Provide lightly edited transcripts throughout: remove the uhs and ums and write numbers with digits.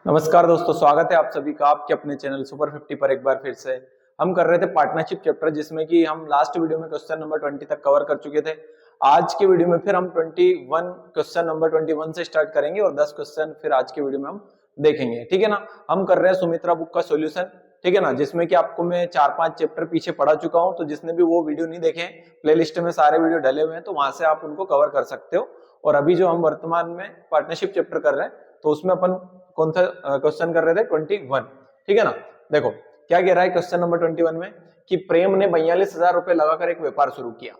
नमस्कार दोस्तों, स्वागत है आप सभी का आपके अपने चैनल सुपर 50 पर। एक बार फिर से हम कर रहे थे पार्टनरशिप चैप्टर, जिसमें कि हम लास्ट वीडियो में क्वेश्चन नंबर 20 तक कवर कर चुके थे। आज के वीडियो में फिर हम 21 क्वेश्चन नंबर 21 से स्टार्ट करेंगे और 10 क्वेश्चन फिर आज के वीडियो में हम देखेंगे। ठीक है ना। हम कर रहे हैं सुमित्रा बुक का सोल्यूशन, ठीक है ना, जिसमें कि आपको मैं 4-5 चैप्टर पीछे पढ़ा चुका हूं। तो जिसने भी वो वीडियो नहीं देखे, प्लेलिस्ट में सारे वीडियो डले हुए हैं, तो वहां से आप उनको कवर कर सकते हो। और अभी जो हम वर्तमान में पार्टनरशिप चैप्टर कर रहे हैं, तो उसमें अपन कौन सा क्वेश्चन कर रहे थे? 21। ठीक है ना। देखो क्या कह रहा है क्वेश्चन नंबर 21 में कि प्रेम ने 42,000 रुपए लगाकर एक व्यापार शुरू किया।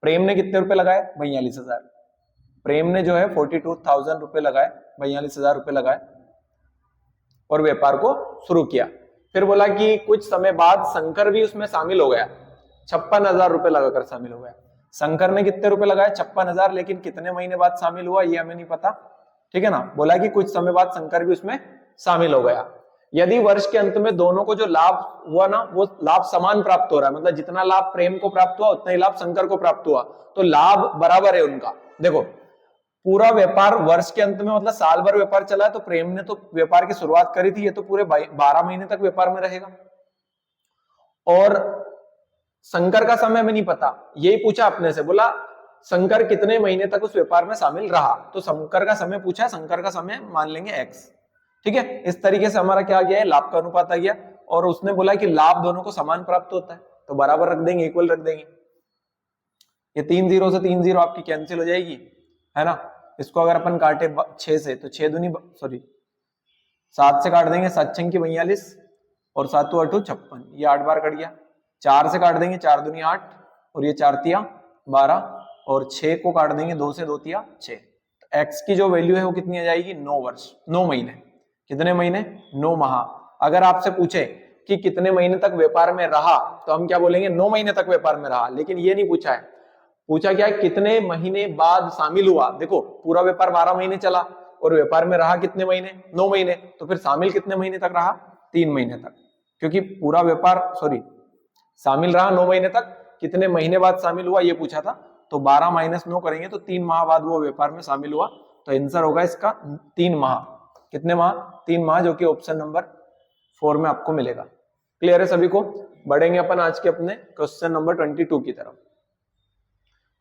प्रेम ने कितने रुपए लगाए? 42,000। प्रेम ने जो है 42,000 रुपए लगाए, 42,000 रुपए लगाए और व्यापार को शुरू किया। फिर बोला कि कुछ समय बाद शंकर भी उसमें शामिल हो गया, 56,000 रुपए लगाकर शामिल हो गया। शंकर ने कितने रुपए लगाए? 56,000। लेकिन कितने महीने बाद शामिल हुआ ये हमें नहीं पता। ठीक है ना। बोला कि कुछ समय बाद शंकर भी उसमें शामिल हो गया। यदि वर्ष के अंत में दोनों को जो लाभ हुआ ना, वो लाभ समान प्राप्त हो रहा है, मतलब जितना लाभ प्रेम को प्राप्त हुआ उतना ही लाभ शंकर को प्राप्त हुआ, तो लाभ बराबर है उनका। देखो पूरा व्यापार वर्ष के अंत में, मतलब साल भर व्यापार चला है, तो प्रेम ने तो व्यापार की शुरुआत करी थी, ये तो पूरे 12 महीने तक व्यापार में रहेगा। और शंकर का समय में नहीं पता, यही पूछा अपने से। बोला शंकर कितने महीने तक उस व्यापार में शामिल रहा, तो शंकर का समय पूछा, शंकर का समय मान लेंगे x। ठीक है, इस तरीके से हमारा क्या गया है, लाभ का अनुपात आ गया। और उसने बोला कि लाभ दोनों को समान प्राप्त होता है, तो बराबर रख देंगे, इक्वल रख देंगे। ये 3 0 से 3 0 आपकी कैंसिल हो जाएगी, है ना। इसको अगर अपन काटे 6 से, तो 6 दूनी 7 से काट देंगे, 7 छंग की 42 और 7 8 56, ये 8 बार कट गया। 4 से काट देंगे, 4 दूनी 8 और ये 4 तिया 12 और 6 को काट देंगे, 2 से 2 तिया 6। तो x की जो वैल्यू है वो कितनी आ जाएगी? 9 वर्ष, 9 महीने। कितने महीने? 9 माह। अगर आपसे पूछे कि कितने महीने तक व्यापार में रहा, तो हम क्या बोलेंगे? 9 महीने तक व्यापार में रहा। लेकिन ये नहीं पूछा है, पूछा क्या है? कितने महीने बाद शामिल हुआ। देखो पूरा व्यापार 12 महीने चला और व्यापार में रहा कितने महीने? 9 महीने। तो फिर शामिल कितने महीने तक रहा? 3 महीने तक, क्योंकि पूरा व्यापार शामिल रहा 9 महीने तक। कितने महीने बाद शामिल हुआ ये पूछा था, तो 12 माइनस 9 करेंगे तो 3 माह बाद वो व्यापार में शामिल हुआ। तो आंसर होगा इसका 3 माह। कितने माह? 3 माह, जो कि ऑप्शन नंबर 4 में आपको मिलेगा। क्लियर है सभी को? बढ़ेंगे अपन आज के अपने क्वेश्चन नंबर 22 की तरफ।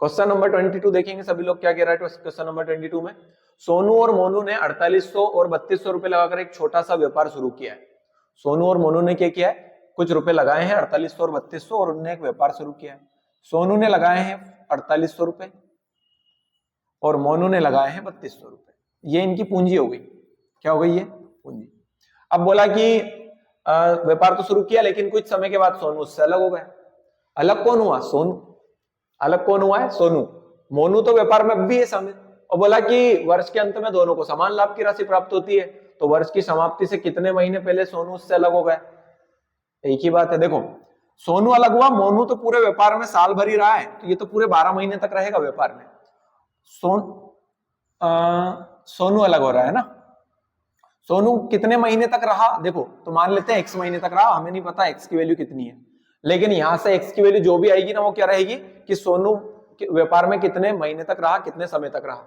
क्वेश्चन नंबर 22 देखेंगे सभी लोग क्या कह रहा है। क्वेश्चन नंबर 22 में सोनू और मोनू ने 4800 और 3200 रुपए लगाकर एक छोटा सा व्यापार शुरू किया है। सोनू और मोनू ने क्या किया है? कुछ रुपए लगाए हैं, 4800 और 3200, और उन्होंने एक व्यापार शुरू किया है। सोनू ने लगाए हैं 4800 रुपए और मोनू ने लगाए हैं 3200 रुपए। ये इनकी पूंजी हो गई। क्या हो गई? ये पूंजी। अब बोला कि व्यापार तो शुरू किया, लेकिन कुछ समय के बाद सोनू उससे अलग हो गया। अलग कौन हुआ? सोनू। अलग कौन हुआ है? सोनू। मोनू तो व्यापार में अब भी है शामिल। और बोला कि वर्ष के अंत में दोनों को समान लाभ की राशि प्राप्त होती है, तो वर्ष की समाप्ति से कितने महीने पहले सोनू उससे अलग हो गया? एक ही बात है। देखो सोनू अलग हुआ, मोनू तो पूरे व्यापार में साल भर ही रहा है, तो ये तो पूरे 12 महीने तक रहेगा व्यापार में। सोनू अलग हो रहा है ना। सोनू कितने महीने तक रहा? देखो तो मान लेते हैं x महीने तक रहा, हमें नहीं पता x की वैल्यू कितनी है, लेकिन यहां से x की वैल्यू जो भी आएगी ना, वो क्या रहेगी कि सोनू व्यापार में कितने महीने तक रहा, कितने समय तक रहा।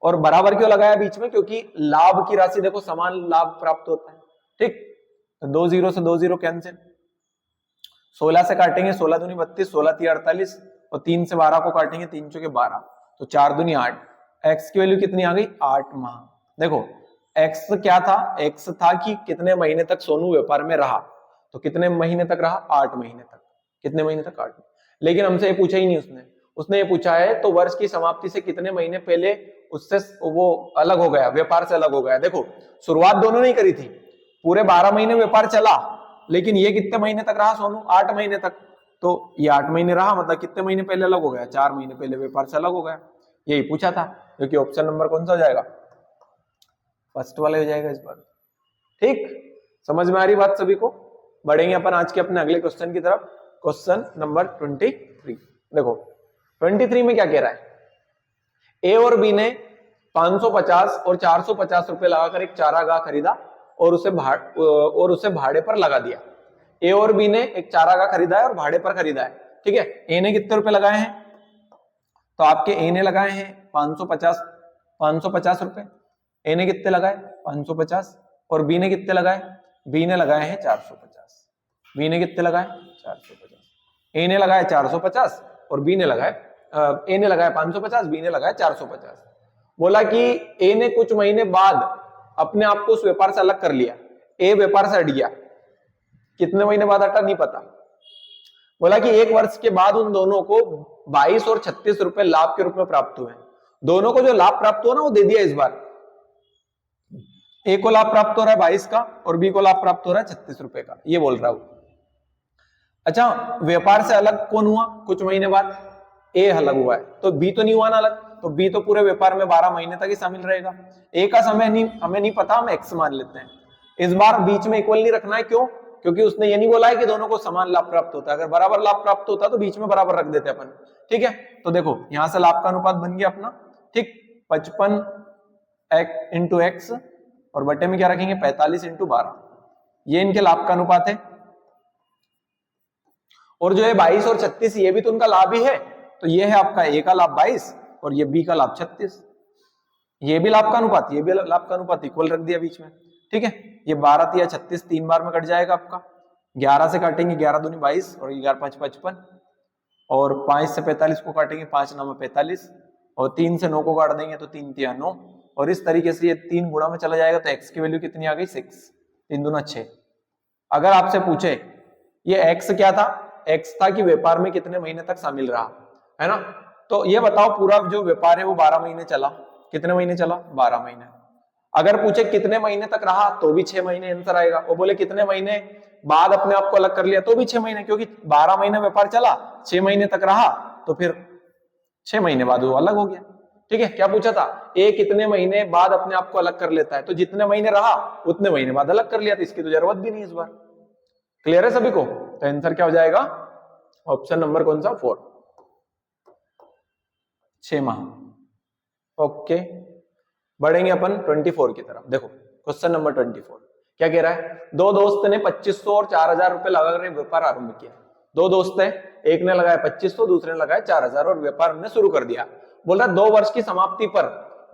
और बराबर क्यों लगाया बीच में? क्योंकि लाभ की राशि देखो समान लाभ प्राप्त होता है। ठीक, तो 2 0 से 2 0 कैंसिल। 16 से काटेंगे, 16 दूनी 32, 16 3 48 और 3 से 12 को काटेंगे, 3 चौके 12, तो 4 दूनी 8। x की वैल्यू कितनी आ गई? 8 माह। देखो x क्या था? x था कि कितने महीने तक सोनू व्यापार में रहा, तो कितने महीने तक रहा? 8 महीने तक। कितने महीने तक? 8। लेकिन हमसे ये पूछा ही नहीं उसने ये पूछा है तो वर्ष की समाप्ति से कितने महीने पहले उससे वो अलग हो गया, व्यापार से अलग हो गया। देखो शुरुआत दोनों ने करी थी, पूरे 12 महीने व्यापार चला, लेकिन ये कितने महीने तक रहा सोनू? 8 महीने तक। तो ये 8 महीने रहा, मतलब कितने महीने पहले अलग हो गया? 4 महीने पहले व्यापार से अलग हो गया। यही पूछा था, क्योंकि ऑप्शन नंबर कौन सा हो जाएगा? फर्स्ट वाला हो जाएगा इस बार। ठीक, समझ में आ रही बात सभी को? बढ़ेंगे अपन आज के अपने अगले क्वेश्चन की तरफ। Question number 23। देखो 23 में क्या कह रहा है? ए और बी ने 550 और 450 रुपए लगाकर एक चारागाह खरीदा और उसे भाड़े पर लगा दिया। ए और बी ने एक चारागाह खरीदा है और भाड़े पर खरीदा है। ठीक है, ए ने कितने रुपए लगाए हैं? तो आपके ए ने लगाए हैं 550 रुपए। ए ने कितने लगाए? 550। और बी ने कितने लगाए, बी ने लगाए हैं 450, बी ने कितने लगाए 450, ए ने लगाया 450 और बी ने लगाया ए ने लगाया 550, बी ने लगाया 450। बोला कि ए ने कुछ महीने बाद अपने आप को उस व्यापार से अलग कर लिया, ए व्यापार से हट गया, कितने महीने बाद हटा नहीं पता। बोला कि 1 वर्ष के बाद उन दोनों को 22 और 36 रुपए लाभ के रूप में प्राप्त हुए। दोनों को जो लाभ प्राप्त हुआ ना वो दे दिया इस बार। ए को लाभ प्राप्त हो रहा है 22 का और बी को लाभ प्राप्त हो रहा है 36 रुपए का, ये बोल रहा हूं। अच्छा, व्यापार से अलग कौन हुआ कुछ महीने बाद, ए अलग हुआ है, तो बी तो नहीं हुआ ना अलग, तो बी तो पूरे व्यापार में 12 महीने तक ही शामिल रहेगा। ए का समय नहीं हमें नहीं पता, हम एक्स मान लेते हैं। इस बार बीच में इक्वल नहीं रखना है, क्यों? क्योंकि उसने ये नहीं बोला है कि दोनों को समान लाभ प्राप्त होता है। अगर बराबर लाभ प्राप्त होता तो बीच में बराबर रख देते अपन, ठीक है। तो देखो यहां से लाभ का अनुपात बन गया अपना, ठीक, 55 इंटू एक्स और बटे में क्या रखेंगे 45 इंटू 12, ये इनके लाभ का अनुपात है। और जो है 22 और 36 ये भी तो उनका लाभ ही है, तो ये है आपका ए का लाभ 22 और ये बी का लाभ 36, ये भी लाभ का अनुपात, ये भी लाभ का अनुपात इक्वल रख दिया बीच में, ठीक है। ये 12 या 36 3 बार में कट जाएगा आपका, 11 से काटेंगे 11 दूनी 22 और 11 5 55 और 5 से 45 को काटेंगे 5 9 45 और 3 से 9 को काट देंगे तो 3 3 9 और इस तरीके से ये 3 गुणा में चला जाएगा तो x की वैल्यू कितनी आ गई 6, 3 दूना 6। अगर आपसे पूछे ये x क्या था, x था कि व्यापार में कितने महीने तक शामिल रहा, है ना। तो ये बताओ पूरा जो व्यापार है वो 12 महीने चला, कितने महीने चला 12 महीने। अगर पूछे कितने महीने तक रहा तो भी 6 महीने आंसर आएगा, वो बोले कितने महीने बाद अपने आप को अलग कर लिया तो भी 6 महीने, क्योंकि 12 महीने व्यापार चला 6 महीने तक रहा तो फिर 6 महीने बाद वो अलग हो गया, ठीक है। क्या पूछा था, ए कितने महीने बाद अपने आप को अलग कर लेता है, तो जितने महीने रहा उतने महीने बाद अलग कर लिया, तो इसकी तो जरूरत भी नहीं इस बार। क्लियर है सभी को? तो आंसर क्या हो जाएगा, ऑप्शन नंबर कौन सा 4, 6 माह। ओके, बढ़ेंगे अपन 24 की तरफ। देखो क्वेश्चन नंबर 24 क्या कह रहा है, दो दोस्त ने 2500 और 4000 रुपए लगाकर व्यापार आरंभ किया। दो दोस्त है, एक ने लगाया 2500, दूसरे ने लगाया 4000 और व्यापार ने शुरू कर दिया। बोल रहा 2 वर्ष की समाप्ति पर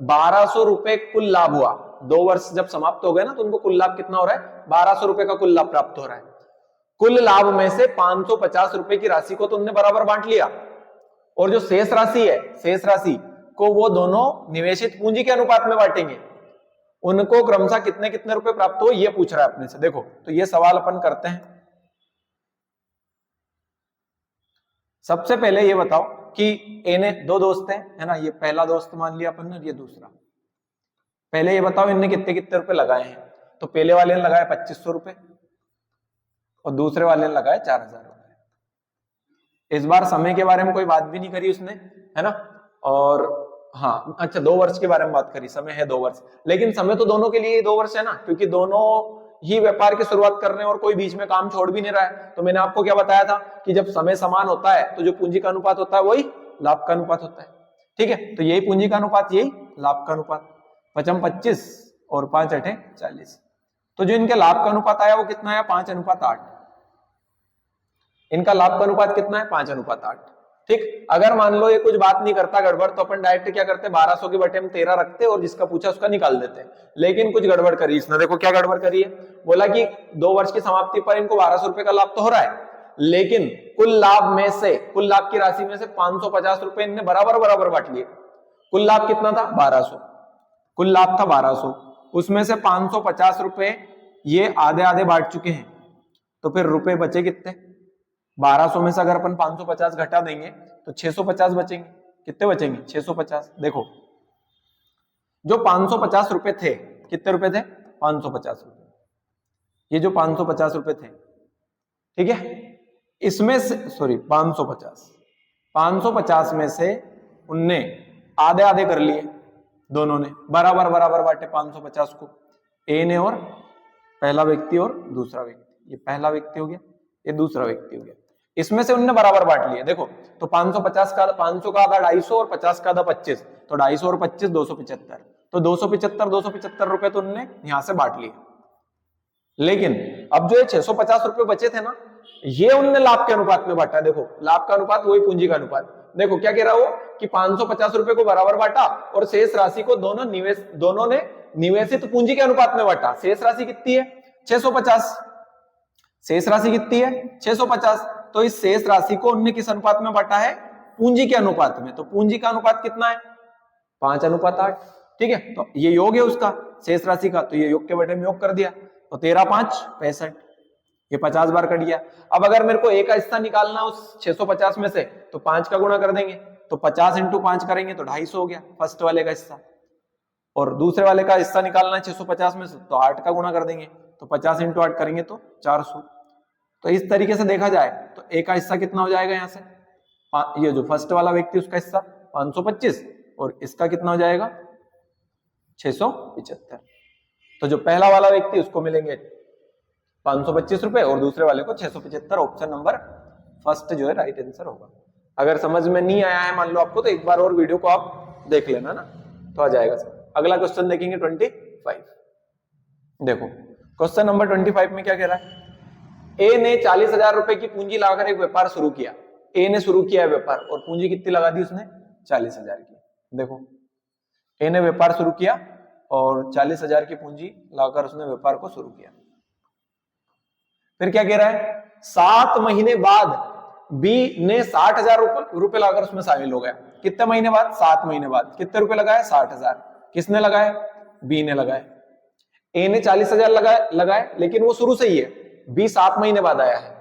1200 रुपए कुल लाभ हुआ। 2 वर्ष जब समाप्त हो गए ना तो उनको कुल लाभ कितना हो रहा है, 1200 रुपए का कुल लाभ प्राप्त हो रहा है। कुल लाभ में से 550 रुपए की राशि को तो उन्होंने बराबर बांट लिया और जो शेष राशि है, शेष राशि को वो दोनों निवेशित पूंजी के अनुपात में बांटेंगे। उनको क्रमशः कितने कितने रुपए प्राप्त हो ये पूछ रहा है अपने से। देखो तो ये सवाल अपन करते हैं। सबसे पहले ये बताओ कि ए ने, दो दोस्त हैं, है ना, ये पहला दोस्त मान लिया अपन ने, ये दूसरा। पहले ये बताओ इनने कितने कितने रुपए लगाए हैं, तो पहले वाले ने लगाया 2500 रुपए और दूसरे वाले ने लगाया 4000 रुपए। इस बार समय के बारे में कोई बात भी नहीं करी उसने, है ना। और हाँ अच्छा 2 वर्ष के बारे में बात करी, समय है 2 वर्ष, लेकिन समय तो दोनों के लिए 2 वर्ष है ना, क्योंकि दोनों ही व्यापार की शुरुआत कर रहे हैं और कोई बीच में काम छोड़ भी नहीं रहा है। तो मैंने आपको क्या बताया था कि जब समय समान होता है तो जो पूंजी का अनुपात होता है वही लाभ का अनुपात होता है, ठीक है। तो यही पूंजी का अनुपात, यही लाभ का अनुपात, 5 25 और 5 8 40। तो जो इनके लाभ का अनुपात आया वो कितना आया, 5:8। इनका लाभ का अनुपात कितना है, 5:8, ठीक। अगर मान लो ये कुछ बात नहीं करता गड़बड़, तो अपन डायरेक्ट क्या करते, 1200 के बटे में 13 रखते और जिसका पूछा उसका निकाल देते। लेकिन कुछ गड़बड़ करी इसने। देखो क्या गड़बड़ करी है, बोला कि 2 वर्ष की समाप्ति पर इनको 1200 रुपए का लाभ तो हो रहा है, लेकिन कुल लाभ में से, कुल लाभ की राशि में से 550 रुपए इनने बराबर बराबर बांट लिए। कुल लाभ कितना था 1200, कुल लाभ था 1200, उसमें से 550 रुपए ये आधे आधे बांट चुके हैं, तो फिर रुपए बचे कितने, 1200 में से अगर अपन 550 घटा देंगे तो 650 बचेंगे। कितने बचेंगे, 650। देखो जो 550 रुपए थे, कितने रुपए थे, 550 रुपए, ये जो 550 रुपए थे, ठीक है, इसमें से सॉरी 550 में से उनने आधे आधे कर लिए, दोनों ने बराबर बराबर बांटे 550 को, ए ने और पहला व्यक्ति और दूसरा व्यक्ति, ये पहला व्यक्ति हो गया, ये दूसरा व्यक्ति हो गया, इसमें से उनने बराबर बांट लिए। देखो तो 550 का 500 का आधा 250 और 50 का आधा 25, तो 250 और 25 275, तो 275 रुपए तो उनने यहां से बांट लिए। लेकिन अब जो ये 650 रुपए बचे थे ना, ये उनने लाभ के अनुपात में बांटा। देखो लाभ का अनुपात वही पूंजी का अनुपात। देखो क्या कह रहा हो कि 550 रुपए को बराबर बांटा और शेष राशि को दोनों ने निवेशित पूंजी के अनुपात में बटा। शेष राशि कितनी है 650, शेष राशि कितनी है 650। तो इस शेष राशि को उन्होंने किस अनुपात में बांटा है, पूंजी के अनुपात में। तो पूंजी का अनुपात कितना है 5:8। ठीक है, तो ये योग है उसका शेष राशि का, तो ये योग के बटे में योग कर दिया, तो 13 5 65, ये 50 बार कट गया। अब अगर मेरे को एक का हिस्सा निकालना उस 650 में से, तो 5 का गुणा कर देंगे, तो 50 × 5 करेंगे तो 250 हो गया फर्स्ट वाले का हिस्सा। और दूसरे वाले का हिस्सा निकालना है 650 में से, तो 8 का गुणा कर देंगे, तो 50 × 8 करेंगे तो 400। तो इस तरीके से देखा जाए तो एक का हिस्सा कितना हो जाएगा यहाँ से, ये जो फर्स्ट वाला व्यक्ति उसका हिस्सा 525, और इसका कितना हो जाएगा 675। तो जो पहला वाला व्यक्ति उसको मिलेंगे 525 रुपए और दूसरे वाले को 675। ऑप्शन नंबर फर्स्ट जो है राइट आंसर होगा। अगर समझ में नहीं आया है मान लो आपको, तो एक बार और वीडियो को आप देख लेना ना, तो आ जाएगा सर। अगला क्वेश्चन देखेंगे 25। देखो क्वेश्चन नंबर 25 में क्या कह रहा है, ए ने 40,000 रुपए की पूंजी लगाकर एक व्यापार शुरू किया। ए ने शुरू किया है व्यापार और पूंजी कितनी लगा दी उसने 40,000 की। देखो ए ने व्यापार शुरू किया और 40,000 की पूंजी लगाकर उसने व्यापार को शुरू किया। फिर क्या कह रहा है, 7 महीने बाद बी ने 60,000 रुपए लगाकर उसमें शामिल हो गया। कितने महीने बाद, 7 महीने बाद। कितने रुपए लगाए 60,000। किसने लगाए, बी ने लगाए। ए ने 40,000 लगाए लेकिन वो शुरू से ही है, बी 7 महीने बाद आया है।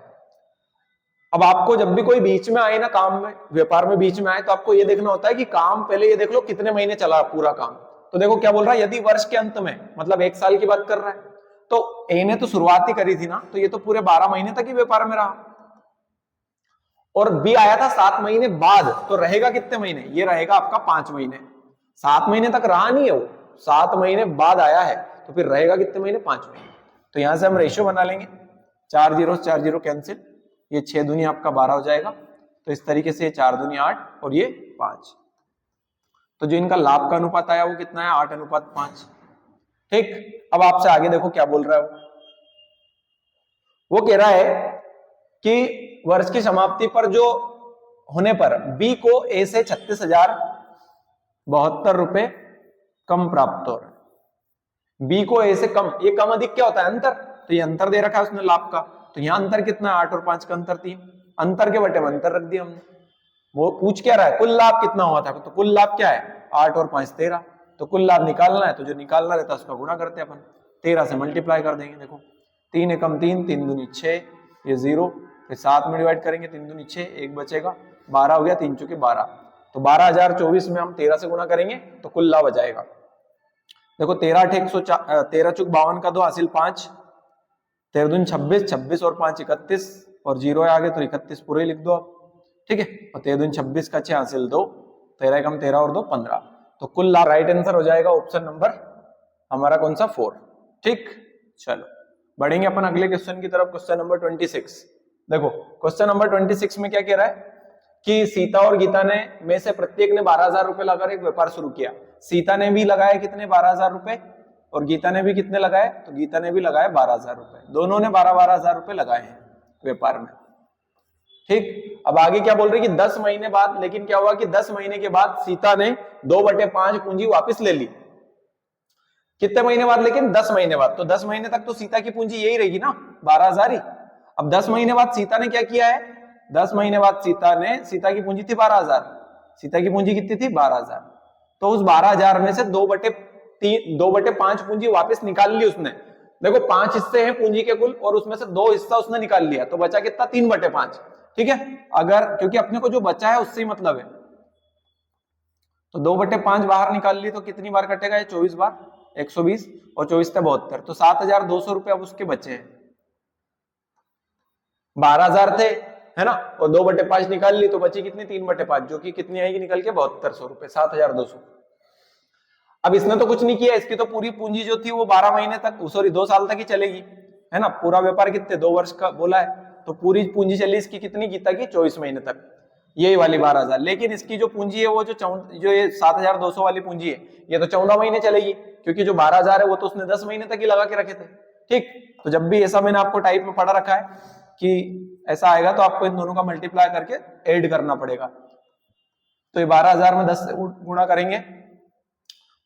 अब आपको जब भी कोई बीच में आए ना काम में, व्यापार में बीच में आए, तो आपको ये देखना होता है कि काम पहले ये देख लो कितने महीने चला पूरा काम। तो देखो क्या बोल रहा है, यदि वर्ष के अंत में, मतलब 1 साल की बात कर रहा है, तो ए ने तो शुरुआत ही करी थी ना, तो ये तो पूरे 12 महीने तक ही व्यापार में रहा। और बी आया था 7 महीने बाद, तो रहेगा कितने महीने, ये रहेगा आपका 5 महीने। 7 महीने तक रहा नहीं है वो, 7 महीने बाद आया है, तो फिर रहेगा कितने महीने, 5 महीने। तो यहां से हम रेशियो बना लेंगे, 4 0 कैंसिल, ये 6 दूनी आपका 12 हो जाएगा। तो इस तरीके से 4 दूनी 8 और ये 5। तो जो इनका लाभ का अनुपात आया वो कितना है 8:5। ठीक, अब आपसे आगे देखो क्या बोल रहा है वो कह रहा है कि वर्ष की समाप्ति पर जो होने पर बी को ए से 36,072 रुपए कम प्राप्त हो रहा है। बी को ए से कम, ये कम अधिक क्या होता है, अंतर। तो ये अंतर दे रखा है उसने लाभ का, तो यहां अंतर कितना है 8 और 5 का अंतर 3। अंतर के बटे में अंतर रख दिया हमने। वो पूछ क्या रहा है, कुल लाभ कितना हुआ था, तो कुल लाभ क्या है 8 और 5 13। तो कुल लाभ निकालना है, तो जो निकालना रहता है उसका गुणा करते हैं अपन, 13 से मल्टीप्लाई कर देंगे। देखो 3 एकम 3, 3 दूनी 6, ये 0, फिर 7 में डिवाइड करेंगे, 3 दूनी 6, 1 बचेगा, 12 हो गया, 3 चुके 12। तो 12,024 में हम 13 से गुणा करेंगे तो कुल लाभ आ जाएगा। देखो 13 8 104, 13 चुक 52 का 2 हासिल 5, 13 दूनी 26, 26 और 5 31, और 0 है आगे तो 31 पूरे लिख दो आप। ठीक है, और 13 दूनी 26 का 6 हासिल 2, 13 एकम 13 और 2 15। तो कुल लाभ राइट आंसर हो जाएगा ऑप्शन नंबर हमारा कौन सा 4। ठीक, चलो बढ़ेंगे अपन अगले क्वेश्चन की तरफ, क्वेश्चन नंबर 26। देखो क्वेश्चन नंबर 26 में क्या कह रहा है कि सीता और गीता ने में से प्रत्येक ने 12,000 रुपए लगाकर एक व्यापार शुरू किया। सीता ने भी लगाए कितने 12,000 रुपए, और गीता ने भी कितने लगाए, तो गीता ने भी लगाए 12,000 रुपए। दोनों ने 12,000 रुपए लगाए हैं व्यापार में। ठीक, अब आगे क्या बोल रही है कि 10 महीने बाद, लेकिन क्या हुआ कि 10 महीने के बाद सीता ने 2/5 पूंजी वापस ले ली। कितने महीने बाद, लेकिन 10 महीने बाद। तो 10 महीने तक तो सीता की पूंजी यही रहेगी ना 12,000 ही। अब 10 महीने बाद सीता ने क्या किया है, 10 महीने बाद सीता की पूंजी थी 12,000, सीता की पूंजी कितनी थी 12,000। तो उस 12,000 में से 2/5 पूंजी वापस निकाल ली उसने। देखो 5 हिस्से हैं पूंजी के कुल, और उसमें से 2 हिस्सा उसने निकाल लिया, तो बचा कितना 3/5। ठीक है, अगर क्योंकि अपने को जो बचा है उससे ही मतलब है, तो 2/5 बाहर निकाल ली तो कितनी बार कटेगा ये 24 बार, 120, और 24 से 72, तो 7,200 रुपए अब उसके बचे हैं। 12,000 थे है ना, और 2/5 निकाल ली तो बची कितनी 3/5, जो कि कितनी आएगी निकल के 7200 रुपए, 7,200। अब इसने तो कुछ नहीं किया, इसकी तो पूरी पूंजी जो थी वो 12 महीने तक, सॉरी 2 साल तक ही चलेगी, है ना। पूरा व्यापार कितने 2 वर्ष का बोला है, तो पूरी पूंजी चली इसकी कितनी, गीता की 24 महीने तक, यही वाली 12,000। लेकिन इसकी जो पूंजी है वो जो ये 7,200 वाली पूंजी है, ये तो 14 महीने चलेगी, क्योंकि जो 12,000 है वो तो उसने 10 महीने तक ही लगा के रखे थे। ठीक, तो जब भी ऐसा मैंने आपको टाइप में पढ़ा रखा है कि ऐसा आएगा, तो आपको इन दोनों का मल्टीप्लाई करके ऐड करना पड़ेगा। तो ये 12,000 में 10 से गुणा करेंगे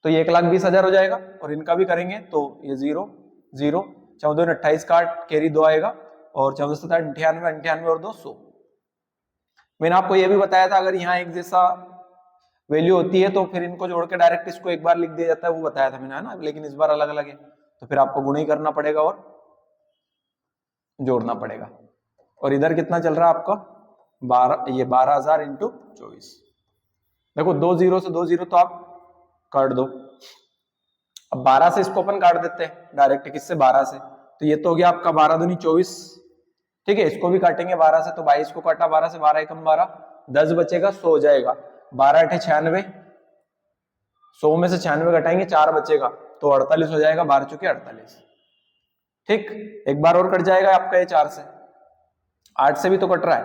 तो ये 1,20,000 हो जाएगा। और इनका भी करेंगे तो ये 0 0, 14 28 काट कैरी 2 आएगा और 14 7 98, 98 और 2 100। मैंने आपको ये भी बताया था अगर यहाँ एक जैसा वैल्यू होती है तो फिर इनको जोड़ के डायरेक्ट इसको एक बार लिख दिया जाता है, वो बताया था मैंने, है ना। लेकिन इस बार अलग अलग है तो फिर आपको गुणा ही करना पड़ेगा और जोड़ना पड़ेगा। और इधर कितना चल रहा है आपका 12, ये 12,000 इंटू 24। देखो 2 0 से 2 0 तो आप काट दो। अब 12 से इसको अपन काट देते हैं डायरेक्ट, किससे 12 से, तो ये तो हो गया आपका 12 दूनी 24। ठीक है, इसको भी काटेंगे 12 से, तो 22 को काटा 12 से, 12 एकम 12, 10 बचेगा, 100 हो जाएगा। 12 8 96, 100 में से 96 घटाएंगे 4 बचेगा तो 48 हो जाएगा, 12 चुके 48। ठीक, एक बार और कट जाएगा आपका ये 4 से, 8 से भी तो कट रहा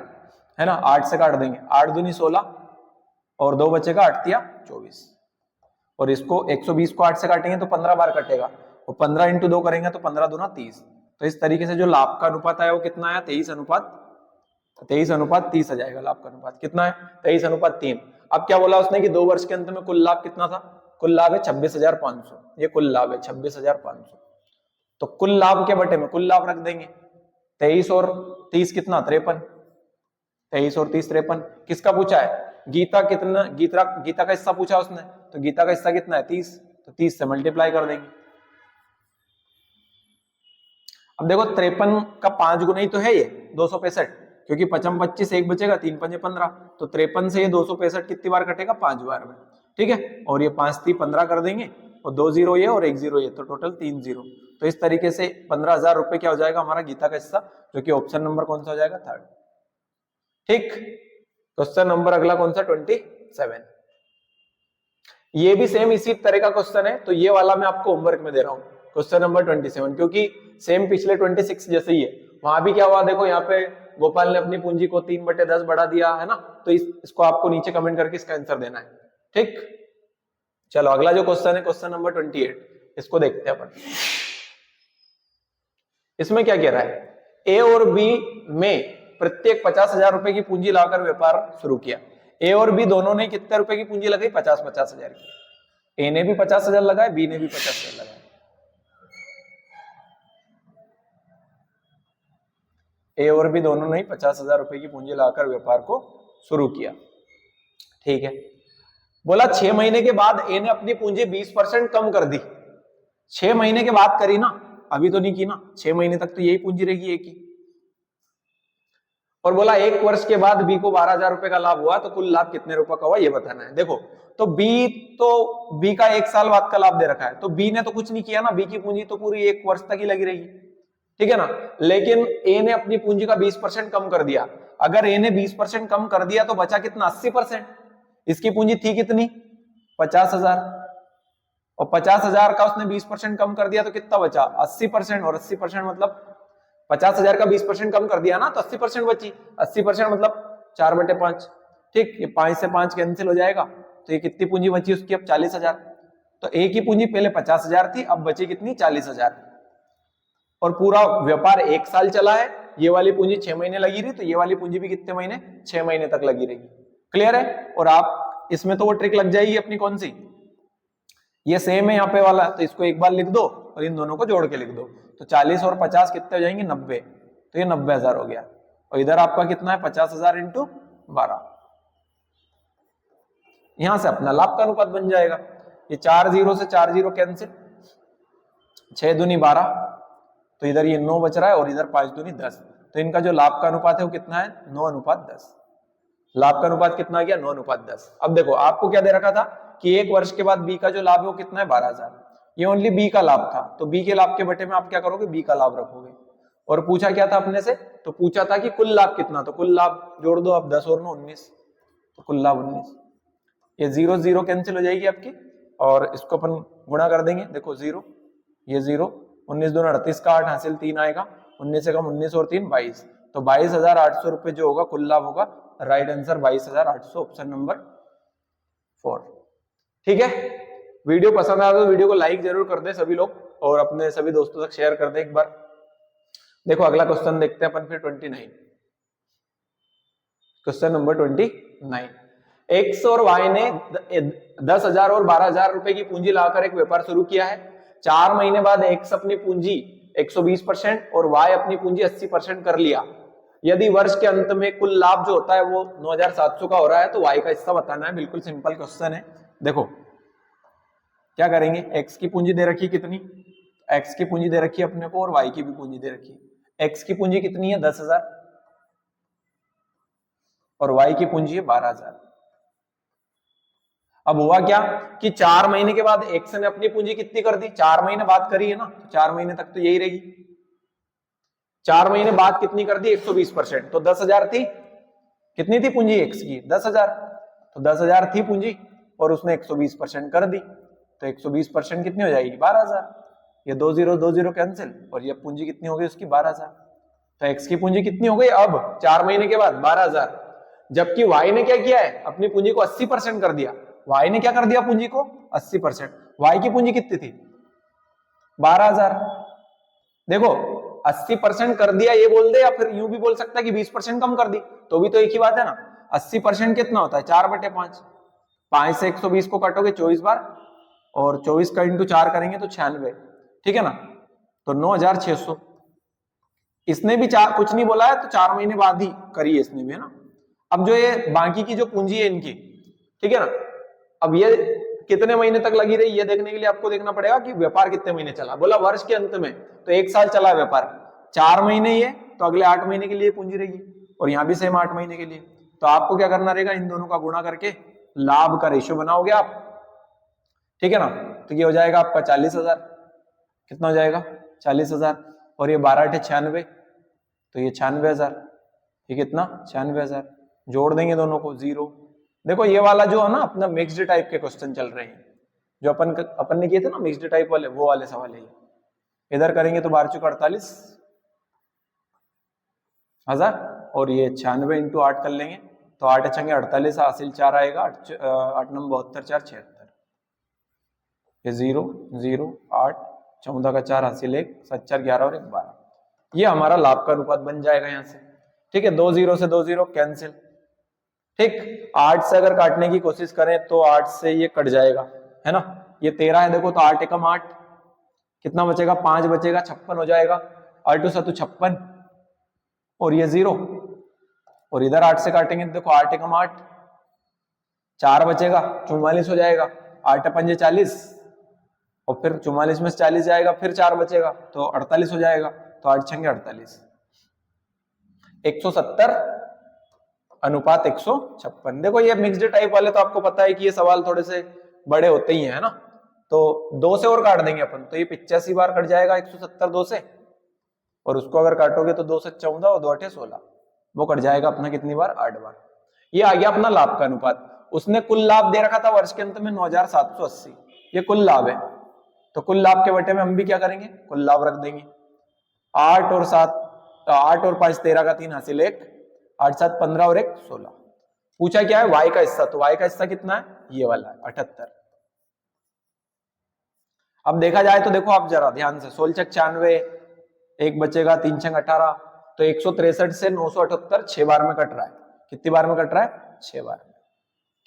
है ना, 8 से काट देंगे, 8 दूनी 16 और 2 बचेगा, 8 तिया 24। और इसको 120 को 8 से काटेंगे तो 15 बार कटेगा, और 15 इंटू 2 करेंगे तो 15 दूना 30। तो इस तरीके से जो लाभ का अनुपात आया वो कितना आया, 23:30 आ जाएगा। लाभ का अनुपात कितना है, 23:3। अब क्या बोला उसने कि 2 वर्ष के अंत में कुल लाभ कितना था, कुल लाभ है 26,500, ये कुल लाभ है 26,500। तो कुल लाभ के बटे में कुल लाभ रख देंगे, 23 और 30 कितना 53, 23 और 30 53। किसका पूछा है, गीता कितना, गीता का हिस्सा पूछा उसने, तो गीता का हिस्सा कितना है 30, तो 30 से मल्टीप्लाई कर देंगे। अब देखो 53 का 5 गुना ही तो है ये 265, क्योंकि 55 25 एक बचेगा, 3 5 15, तो 53 से ये 265 कितनी बार कटेगा, 5 बार में। ठीक है, और ये 5 3 15 कर देंगे, और 2 0 ये और 1 0 ये, तो टोटल 3 0। तो इस तरीके से 15,000 रुपए क्या हो जाएगा हमारा गीता का हिस्सा, जो कि ऑप्शन नंबर कौन सा हो जाएगा, 3rd। ठीक, क्वेश्चन नंबर अगला कौन सा 27। ये भी सेम इसी तरह का क्वेश्चन है, तो ये वाला मैं आपको होमवर्क में दे रहा हूं, क्वेश्चन नंबर 27, क्योंकि सेम पिछले 26 जैसे ही है। वहां भी क्या हुआ देखो, यहाँ पे गोपाल ने अपनी पूंजी को 3/10 बढ़ा दिया है ना, तो इसको आपको नीचे कमेंट करके इसका आंसर देना है। ठीक, चलो अगला जो क्वेश्चन है क्वेश्चन नंबर 28, इसको देखते हैं अपन। इसमें क्या कह रहा है, ए और बी में प्रत्येक 50,000 रुपए की पूंजी लाकर व्यापार शुरू किया। ए और बी दोनों ने कितने रुपए की पूंजी लगाई, 50,000 की। ए ने भी 50,000 लगाए, बी ने भी 50,000 लगाए। ए और बी दोनों ने 50,000 रुपए की पूंजी लगाकर व्यापार को शुरू किया। ठीक है, बोला 6 महीने के बाद ए ने अपनी पूंजी 20% कम कर दी। 6 महीने के बाद करी ना, अभी तो नहीं की ना, 6 महीने तक तो यही पूंजी रहेगी ए की। और बोला 1 वर्ष के बाद बी को 12,000 रुपए का लाभ हुआ, तो कुल लाभ कितने रुपए का हुआ ये बताना है। देखो तो बी का 1 साल बाद का लाभ दे रखा है, तो बी ने तो कुछ नहीं किया ना, बी की पूंजी तो पूरी 1 वर्ष तक ही लगी रहेगी। ठीक है ना, लेकिन ए ने अपनी पूंजी का 20% कम कर दिया। अगर ए ने 20% कम कर दिया तो बचा कितना, 80%। इसकी पूंजी थी कितनी, 50,000, और 50,000 का उसने 20% कम कर दिया तो कितना बचा, 80%। और 80% मतलब 50,000 का 20% कम कर दिया ना, तो 80% बची। 80% मतलब 4/5। ठीक, ये 5 से 5 कैंसिल हो जाएगा, तो ये कितनी पूंजी बची उसकी अब, 40,000। तो ए की पूंजी पहले 50,000 थी, अब बची कितनी, 40,000। और पूरा व्यापार 1 साल चला है, ये वाली पूंजी 6 महीने लगी रही, तो ये वाली पूंजी भी कितने महीने, 6 महीने तक लगी रहेगी। क्लियर है। और आप इसमें तो वो ट्रिक लग जाएगी अपनी, कौन सी, ये सेम है यहाँ पे वाला, तो इसको एक बार लिख दो और इन दोनों को जोड़ के लिख दो, तो 40 और 50 कितने हो जाएंगे, 90। तो ये 90,000 हो गया। और इधर आपका कितना है, 50,000 इंटू 12। यहां से अपना लाभ का अनुपात बन जाएगा। ये 4 0 से 4 0 कैंसिल, 6 दूनी 12, तो इधर ये 9 बच रहा है, और इधर 5 दूनी 10। तो इनका जो लाभ का अनुपात है वो कितना है, 9:10। लाभ का अनुपात कितना आ गया, 9:10। अब देखो आपको क्या दे रखा था कि 1 वर्ष के बाद बी का जो लाभ है वो कितना है, 12,000। ये ओनली बी का लाभ था, तो बी के लाभ के बटे में आप क्या करोगे, बी का लाभ रखोगे। और पूछा क्या था अपने से, तो पूछा था कि कुल लाभ कितना, तो कुल लाभ जोड़ दो अब, 10 और 9 19, तो कुल लाभ 19। ये 0 0 कैंसिल हो जाएगी आपकी, और इसको अपन गुणा कर देंगे। देखो 0 ये 0, 19 दूना 38 का 8 हासिल 3 आएगा, 19 से कम 19 और 3 22, तो 22,800 रुपए जो होगा कुल लाभ होगा। Right answer 22,800, option number 4। ठीक है, वीडियो पसंद आया तो वीडियो को लाइक जरूर कर दे सभी लोग, और अपने सभी दोस्तों तक शेयर कर दे एक बार। देखो अगला क्वेश्चन देखते हैं अपन फिर 29, क्वेश्चन नंबर 29। एक्स और वाई ने 10,000 और 12,000 रुपए की पूंजी लाकर एक व्यापार शुरू किया है। 4 महीने बाद एक्स अपनी पूंजी 120% और वाई अपनी पूंजी 80% कर लिया। यदि वर्ष के अंत में कुल लाभ जो होता है वो 9,700 का हो रहा है तो वाई का हिस्सा बताना है। बिल्कुल सिंपल क्वेश्चन है। देखो क्या करेंगे, एक्स की पूंजी दे रखी कितनी, एक्स की पूंजी दे रखी है अपने को और वाई की भी पूंजी दे रखी है। एक्स की पूंजी कितनी है 10,000 और वाई की पूंजी है 12,000। अब हुआ क्या कि 4 महीने के बाद एक्स ने अपनी पूंजी कितनी कर दी, 4 महीने बाद करी है ना, तो 4 महीने तक तो यही रहेगी। 4 महीने बाद कितनी कर दी 120%, तो 10,000 थी, कितनी थी पूंजी एक्स की 10,000, तो 10,000 थी पूंजी और उसने 120% कर दी, तो 120% कितनी हो जाएगी 12,000। ये 2 0 कैंसिल और ये पूंजी कितनी हो गई उसकी 12,000। तो एक्स की पूंजी कितनी हो गई अब 4 महीने के बाद 12,000। जबकि वाई ने क्या किया है, अपनी पूंजी को 80% कर दिया। वाई ने क्या कर दिया पूंजी को 80%। वाई की पूंजी कितनी थी 12,000। देखो 80% कर दिया ये बोल दे या फिर यूं भी बोल सकता है कि 20% कम कर दी, तो भी तो एक ही बात है ना। 80% कितना होता है 4/5, 5 से 120 को काटोगे 24 बार और 24 का इंटू 4 करेंगे तो 96, ठीक है ना, तो 9,600। इसने भी चार कुछ नहीं बोला है तो 4 महीने बाद ही करी है इसने भी, है ना। अब जो ये बाकी की जो पूंजी है इनकी, ठीक है ना, अब ये कितने महीने तक लगी रही ये देखने के लिए आपको देखना पड़ेगा कि व्यापार कितने महीने चला। बोला वर्ष के अंत में तो 1 साल चला व्यापार, 4 महीने ये तो अगले 8 महीने के लिए पूंजी रहेगी और यहाँ भी सेम 8 महीने के लिए। तो आपको क्या करना रहेगा, इन दोनों का गुणा करके लाभ का रेशियो बनाओगे आप, ठीक है ना। तो ये हो जाएगा आपका 40,000, कितना हो जाएगा 40,000 और ये 12/96 तो ये 96,000, ये कितना 96,000। जोड़ देंगे दोनों को 0। देखो ये वाला जो है ना अपना मिक्स्ड टाइप के क्वेश्चन चल रहे हैं जो अपन ने किए थे ना मिक्स्ड टाइप वाले, वो वाले सवाल है ये। इधर करेंगे तो 12 चौक 48,000 और ये 96 इंटू 8 कर लेंगे तो 8 अच्छेंगे 48, हासिल 4 आएगा, 8 नंबर 72, 4 76, ये 0 0 8 14 का 4 हासिल 1 7 4 11 और 1 12। ये हमारा लाभ का अनुपात बन जाएगा यहाँ से, ठीक है। 2 0 से 2 0 कैंसिल, ठीक। 8 से अगर काटने की कोशिश करें तो 8 से ये कट जाएगा, है ना। ये 13 है, देखो तो 8 एकम 8, कितना बचेगा 5 बचेगा, 56 हो जाएगा, 8 सतु 56 और ये 0 और इधर 8 से काटेंगे तो देखो 8 एकम 8, 4 बचेगा 44 हो जाएगा, 8 पंजे 40 और फिर 44 में से 40 जाएगा फिर 4 बचेगा तो 48 हो जाएगा, तो 8 छंगे 48, 170 अनुपात 156। देखो ये मिक्स्ड टाइप वाले तो आपको पता है कि ये सवाल थोड़े से बड़े होते ही हैं, है ना। तो 2 से और काट देंगे अपन तो ये 85 बार कट जाएगा 170 2 से, और उसको अगर काटोगे तो 2 से 14 और 2 8 16, वो कट जाएगा अपना कितनी बार 8 बार। ये आ गया अपना लाभ का अनुपात। उसने कुल लाभ दे रखा था वर्ष के अंत में 9,780, ये कुल लाभ है। तो कुल लाभ के बटे में हम भी क्या करेंगे कुल लाभ रख देंगे। 8 और 7 8 और 5 13 का 3 हासिल 1, 8 7 15 और 1 16। पूछा क्या है वाई का हिस्सा, तो वाई का हिस्सा कितना है ये वाला है 78। अब देखा जाए तो देखो आप जरा ध्यान से, 16 छक 96, एक बचेगा 3 छक 18, तो 163 से 978 6 बार में कट रहा है। कितनी बार में कट रहा है 6 बार में,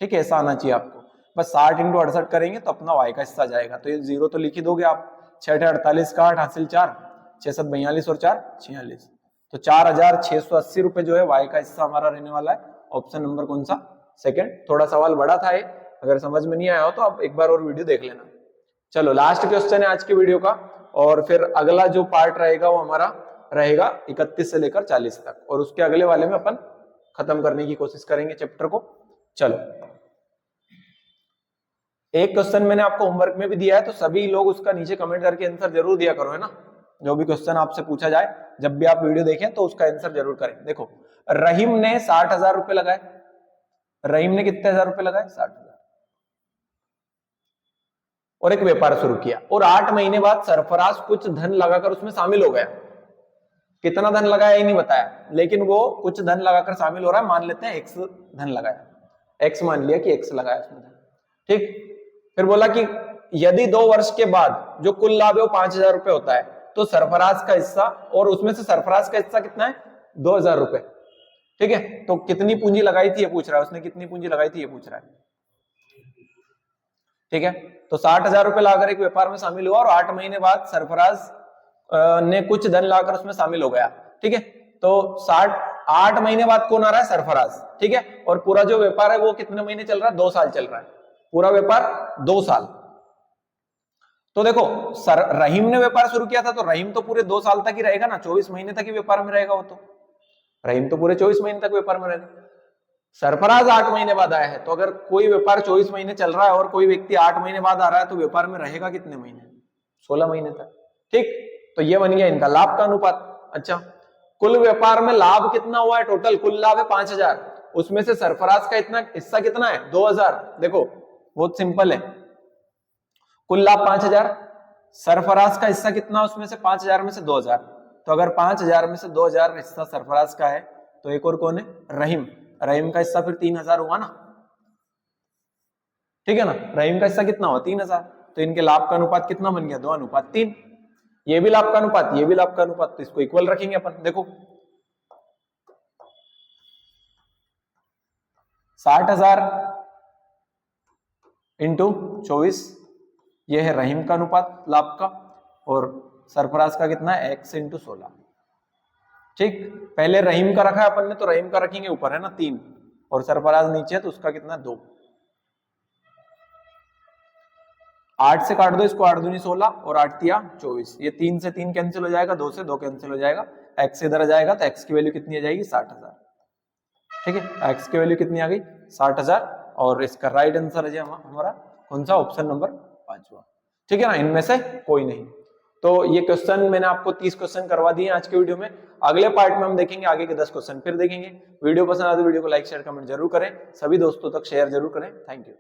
ठीक है। ऐसा आना चाहिए आपको। बस 60 इंटू 68 करेंगे तो अपना वाई का हिस्सा जाएगा, तो ये 0 तो लिख ही दोगे आप। 6 48 का 8 हासिल 4, 6 7 42 और 4 46, तो 4,680 रुपए जो है वाई का हिस्सा हमारा रहने वाला है। ऑप्शन नंबर कौन सा, सेकंड। थोड़ा सवाल बड़ा था ये, अगर समझ में नहीं आया हो तो आप एक बार और वीडियो देख लेना। चलो लास्ट क्वेश्चन है आज की वीडियो का, और फिर अगला जो पार्ट रहेगा वो हमारा रहेगा 31 से लेकर 40 तक, और उसके अगले वाले में अपन खत्म करने की कोशिश करेंगे चैप्टर को। चलो एक क्वेश्चन मैंने आपको होमवर्क में भी दिया है, तो सभी लोग उसका नीचे कमेंट करके आंसर जरूर दिया करो, है ना। जो भी क्वेश्चन आपसे पूछा जाए जब भी आप वीडियो देखें तो उसका आंसर जरूर करें। देखो रहीम ने 60,000 रुपए लगाए, रहीम ने कितने हजार रुपए लगाए 60,000, और एक व्यापार शुरू किया, और 8 महीने बाद सरफराज कुछ धन लगाकर उसमें शामिल हो गया। कितना धन लगाया ये नहीं बताया, लेकिन वो कुछ धन लगाकर शामिल हो रहा है, मान लेते हैं एक्स धन लगाया, एक्स मान लिया कि एक्स लगाया उसमें धन, ठीक। फिर बोला कि यदि 2 वर्ष के बाद जो कुल लाभ है वो 5,000 रुपए होता है, तो सरफराज का हिस्सा, और उसमें से सरफराज का हिस्सा कितना है 2,000 रुपए, ठीक है, तो कितनी पूंजी लगाई थी ये पूछ रहा है, उसने कितनी पूंजी लगाई थी ये पूछ रहा है। ठीक है, तो 60,000 रुपए लाकर एक व्यापार में शामिल हुआ और 8 महीने बाद सरफराज ने कुछ धन लाकर उसमें शामिल हो गया। ठीक है, तो 8 महीने बाद कौन आ रहा है? सरफराज। ठीक है, और पूरा जो व्यापार है वो कितने महीने चल रहा है? 2 साल चल रहा है, पूरा व्यापार 2 साल। तो देखो रहीम ने व्यापार शुरू किया था तो रहीम तो पूरे 2 साल तक ही रहेगा ना, 24 महीने तक ही व्यापार में रहेगा वो, तो रहीम तो पूरे 24 महीने तक व्यापार में रहेगा। सरफराज 8 महीने बाद आया है, तो अगर कोई व्यापार 24 महीने चल रहा है और कोई व्यक्ति 8 महीने बाद आ रहा है तो व्यापार में रहेगा कितने महीने? 16 महीने तक। ठीक, तो ये बन गया इनका लाभ का अनुपात। अच्छा, कुल व्यापार में लाभ कितना हुआ है? टोटल कुल लाभ है 5,000, उसमें से सरफराज का इतना हिस्सा कितना है? 2,000। देखो बहुत सिंपल है, कुल लाभ 5,000, सरफराज का हिस्सा कितना उसमें से? 5,000 में से 2,000। तो अगर 5,000 में से 2,000 हिस्सा सरफराज का है तो एक और कौन है? रहीम। रहीम का हिस्सा फिर 3,000 हुआ ना। ठीक है ना, रहीम का हिस्सा कितना हुआ? 3,000। तो इनके लाभ का अनुपात कितना बन गया? 2:3। ये भी लाभ का अनुपात, ये भी लाभ का अनुपात, तो इसको इक्वल रखेंगे अपन। देखो 60,000 इंटू 24, ये है रहीम का अनुपात लाभ का, और सरफराज का कितना है? x into 16। ठीक, पहले रहीम का रखा है अपन ने, तो रहीम का रखेंगे ऊपर है ना 3, और सरफराज नीचे है तो उसका कितना? 2। 8 से काट दो इसको, 8 दूनी 16 और 8 तिया 24। ये 3 से 3 कैंसिल हो जाएगा, 2 से 2 कैंसिल हो जाएगा, x इधर आ जाएगा तो x की वैल्यू कितनी आ जाएगी? 60,000। ठीक है, x की वैल्यू कितनी आ गई? 60,000। और इसका राइट आंसर है हमारा कौन सा? Option number 5। ठीक है ना, इनमें से कोई नहीं। तो ये क्वेश्चन मैंने आपको 30 क्वेश्चन करवा दिए आज के वीडियो में। अगले पार्ट में हम देखेंगे आगे के 10 क्वेश्चन फिर देखेंगे। वीडियो पसंद आए तो वीडियो को लाइक शेयर कमेंट जरूर करें, सभी दोस्तों तक शेयर जरूर करें। Thank you.